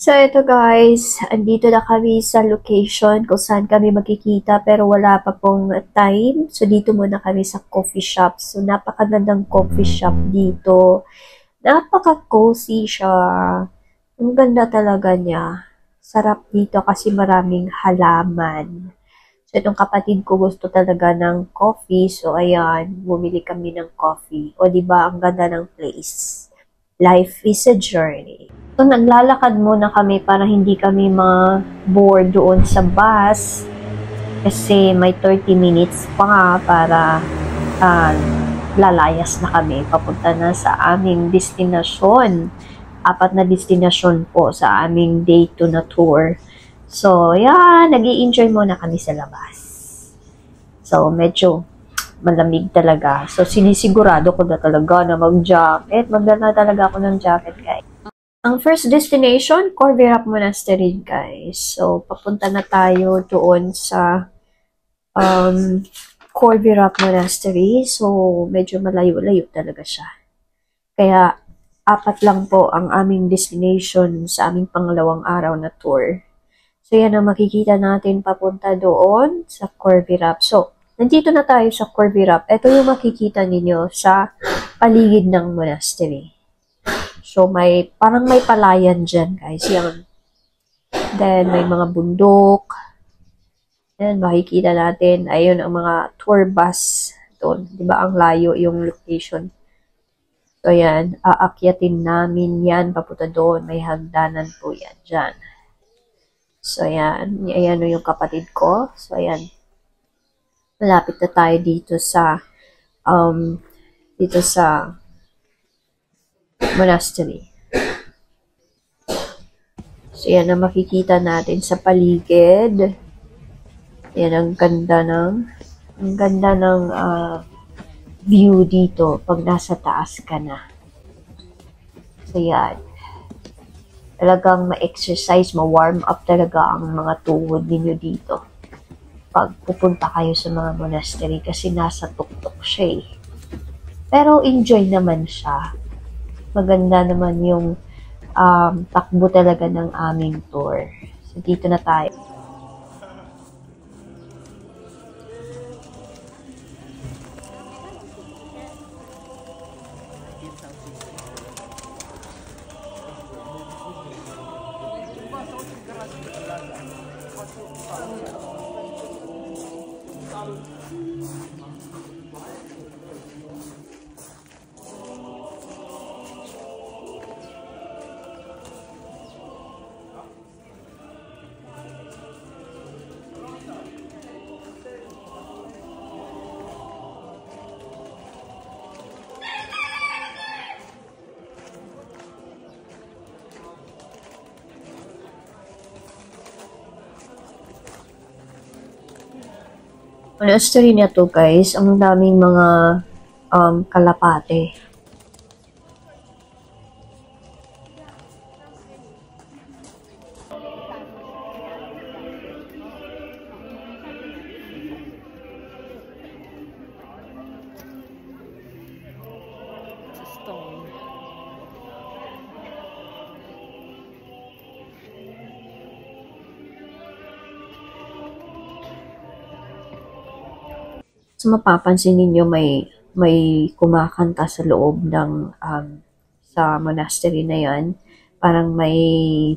So, ito guys, andito na kami sa location kung saan kami magkikita pero wala pa pong time. So, dito muna kami sa coffee shop. So, napakagandang coffee shop dito. Napaka-cozy siya. Ang ganda talaga niya. Sarap dito kasi maraming halaman. So, itong kapatid ko gusto talaga ng coffee. So, ayan, bumili kami ng coffee. O, diba, ang ganda ng place. Life is a journey. So, naglalakad muna kami para hindi kami ma-board doon sa bus. Kasi may 30 minutes pa nga para lalayas na kami. Papunta na sa aming destinasyon. 4 na destinasyon po sa aming day 2 na tour. So, yan. Nag-i-enjoy muna kami sa labas. So, medyo malamig talaga. So, sinisigurado ko na talaga na mag-jacket. Magdala talaga ako ng jacket, guys. Ang first destination, Corvirap Monastery, guys. So, papunta na tayo doon sa Corvirap Monastery. So, medyo malayo-layo talaga siya. Kaya, 4 lang po ang aming destination sa aming pangalawang araw na tour. So, yan ang makikita natin papunta doon sa Corvirap. So, nandito na tayo sa Corvirap. Ito yung makikita ninyo sa paligid ng monastery. So, parang may palayan dyan, guys. Yan. Then, may mga bundok. Yan, makikita natin. Ayun, ang mga tour bus doon. Diba, ang layo yung location. So, yan. Aakyatin namin yan. Papunta doon. May hagdanan po yan dyan. So, yan. Ayan yung kapatid ko. So, ayan. Malapit na tayo dito sa monastery. So, yan ang makikita natin sa paligid. Yan ang ganda ng view dito pag nasa taas ka na. So, yan. Talagang ma-exercise, ma-warm up talaga ang mga tuhod ninyo dito pag pupunta kayo sa mga monastery kasi nasa tuktok siya eh. Pero enjoy naman siya. Maganda naman yung takbo talaga ng aming tour. So, dito na tayo. Monastery na to, guys, ang daming mga kalapate. So, mapapansin ninyo may kumakanta sa loob ng sa monastery na yan. Parang may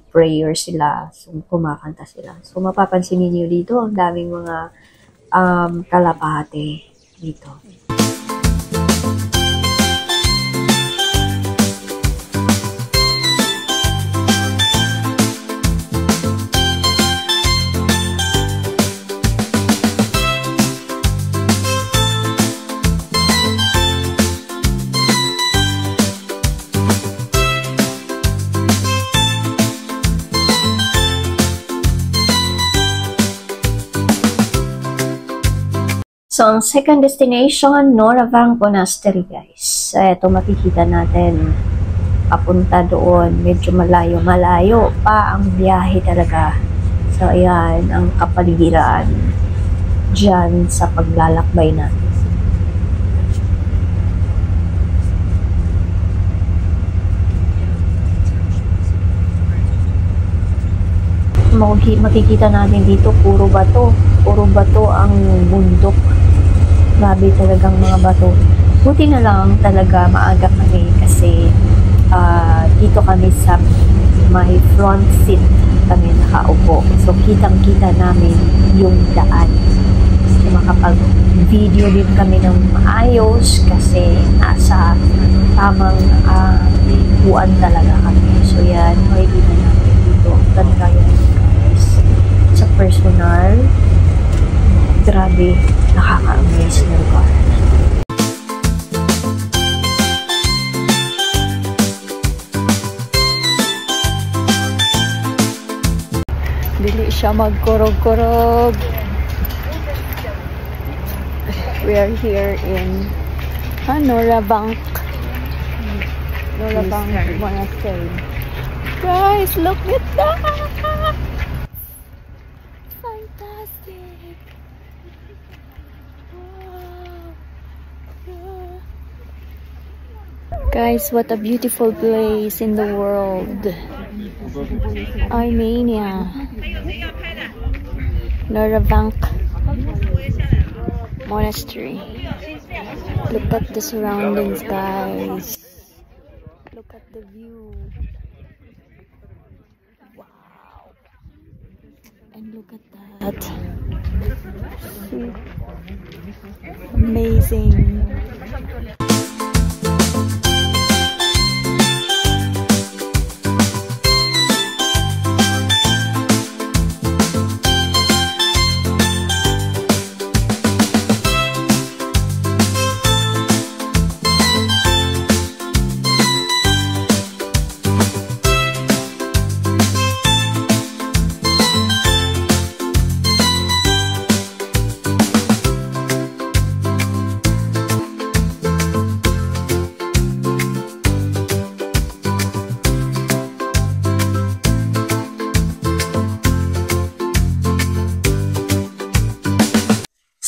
prayer sila. So, kumakanta sila. So, mapapansin ninyo dito, ang daming mga kalapate dito. So, ang second destination, Noravang Monastery, guys. So, ito makikita natin. Papunta doon. Medyo malayo pa ang biyahe talaga. So, ayan, ang kapaligiran dyan sa paglalakbay natin. makikita natin dito, puro bato. Puro bato ang bundok. Grabe talagang mga bato. Buti na lang talaga maaga kami kasi dito kami sa may front seat kami nakaupo. So, kitang-kita namin yung daan. So, makapag-video din kami ng maayos kasi nasa tamang upuan talaga kami. So, yan. Makikita namin dito. Ganda yan, guys. Sa personal, grabe, nakaka-amaze na lugar. Dili siya magkurog-kurog. We are here in Norabank Monastery. Guys, look at that! Fantastic! Wow! Guys, what a beautiful place in the world. Armenia. Norabank Monastery. Look at the surroundings, guys. Look at the view. Wow. And look at that. See? Amazing.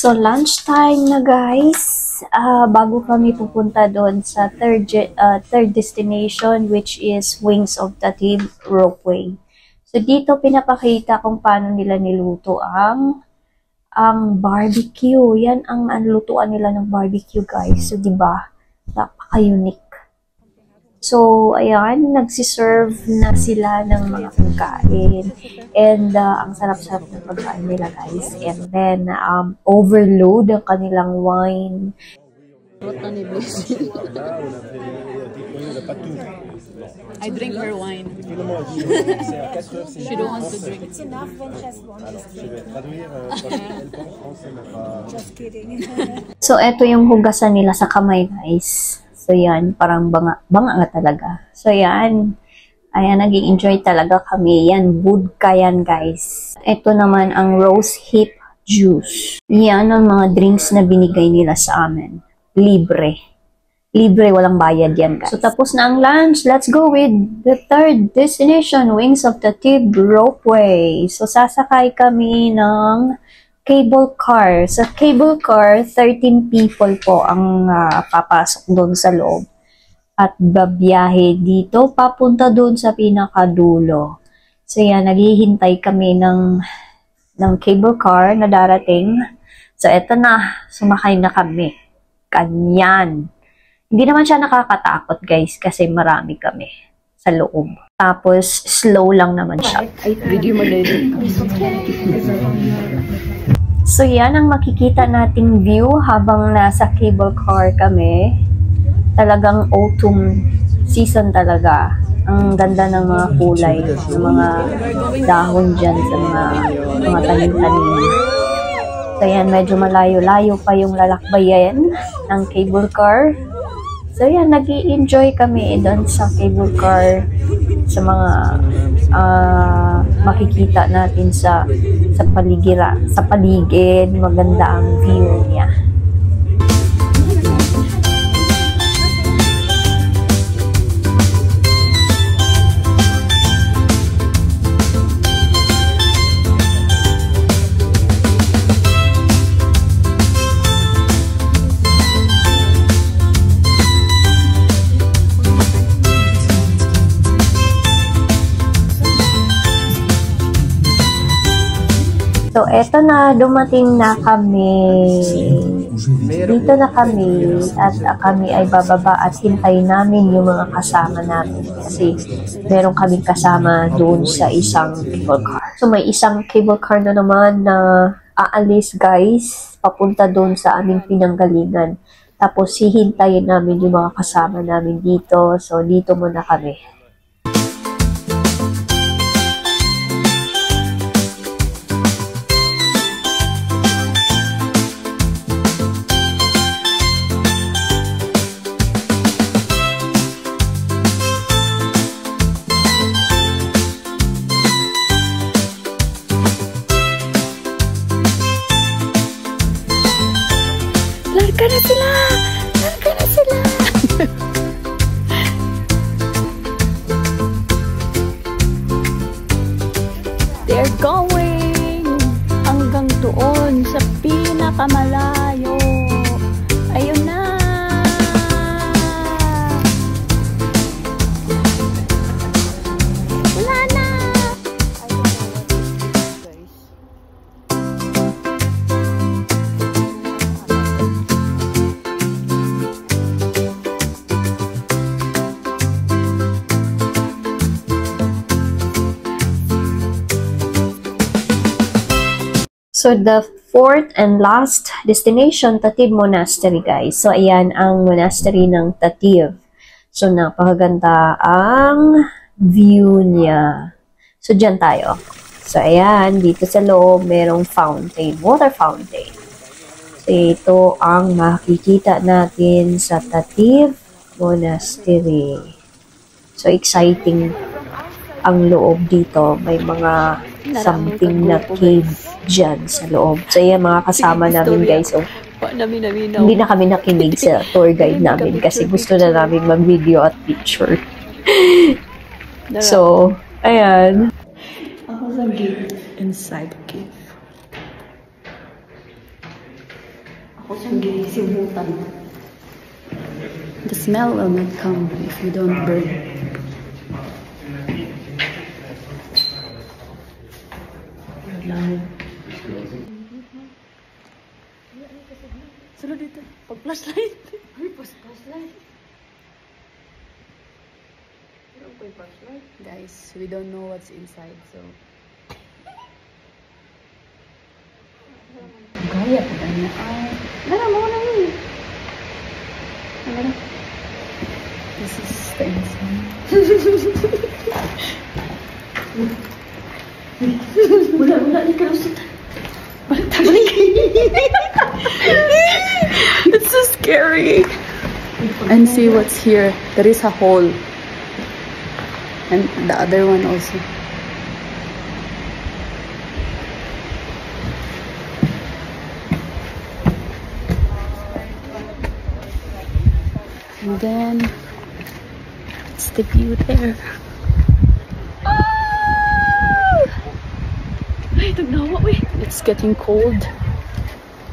So, lunchtime na, guys. Bago kami pupunta doon sa third destination, which is Wings of the Tib Ropeway. So, dito pinapakita kung paano nila niluto ang barbecue. Yan ang lutuan nila ng barbecue, guys. So, diba? Napaka-unique. So, ayan, nagsiserve na sila ng mga pagkain. And, ang sarap-sarap ng pagkain nila, guys. And then, overload ang kanilang wine. I drink her wine. She don't want to drink. It's enough when she has one Just kidding. So, eto yung hugasan nila sa kamay, guys. So, yan, parang banga nga talaga. So, yan. Ayan, nag-enjoy talaga kami. Yan, vodka yan, guys. Ito naman ang rose hip juice. Yan ang mga drinks na binigay nila sa amin. Libre. Libre, walang bayad yan, guys. So, tapos na ang lunch. Let's go with the third destination, Wings of the Tib Ropeway. So, sasakay kami ng cable car. Sa cable car, 13 people po ang papasok doon sa loob. At babiyahe dito, papunta doon sa pinakadulo. So yan, naghihintay kami ng cable car na darating. So eto na, sumakay na kami. Kanyan. Hindi naman siya nakakatakot, guys, kasi marami kami sa loob. Tapos, slow lang naman siya. Video mo na So, yan ang makikita nating view habang nasa cable car kami. Talagang autumn season talaga. Ang ganda ng mga kulay, ng mga dahon dyan sa mga tanim-tanim. So, yan, medyo malayo-layo pa yung lalakbayan ng cable car. So, yan, nag-i-enjoy kami doon sa cable car sa mga makikita natin sa paligid, maganda ang view niya. So, eto na, dumating na kami. Dito na kami at kami ay bababa at hintayin namin yung mga kasama namin kasi meron kaming kasama doon sa isang cable car. So, may isang cable car na naman na aalis guys, papunta doon sa aming pinanggalingan. Tapos, hihintayin namin yung mga kasama namin dito. So, dito muna kami. Larga na sila! Larga na sila! They're going hanggang doon sa pinakamalayo. Ayun na! Wala na! So, the fourth and last destination, Tativ Monastery, guys. So, ayan ang monastery ng Tativ. So, napakaganda ang view niya. So, dyan tayo. So, ayan, dito sa loob, merong fountain, water fountain. So, ito ang makikita natin sa Tativ Monastery. So, exciting ang loob dito. May mga something na cave dyan sa loob. So, yan mga kasama namin guys. So, hindi na kami nakinig sa tour guide namin kasi gusto na namin mag-video at picture. So, ayan. Ako sa gate inside the cave. Ako sa gate simutan. The smell will not come if you don't burn. Solo dito. Pag-flashlight. Ay, flashlight. Guys, we don't know what's inside, so... Gaya pa ba niya? Lara, mo na yun. This is the inside. Wala, di ka lusot. It's so scary. And see what's here. There is a hole. And the other one also. And then it's the view there. It's getting cold.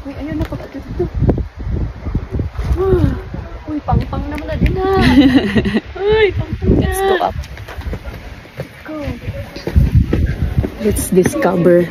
Uy, ayun na pag dito. Uy, pang-pang naman na din ha. Uy, pang-pang na. Let's go up. Let's go. Let's discover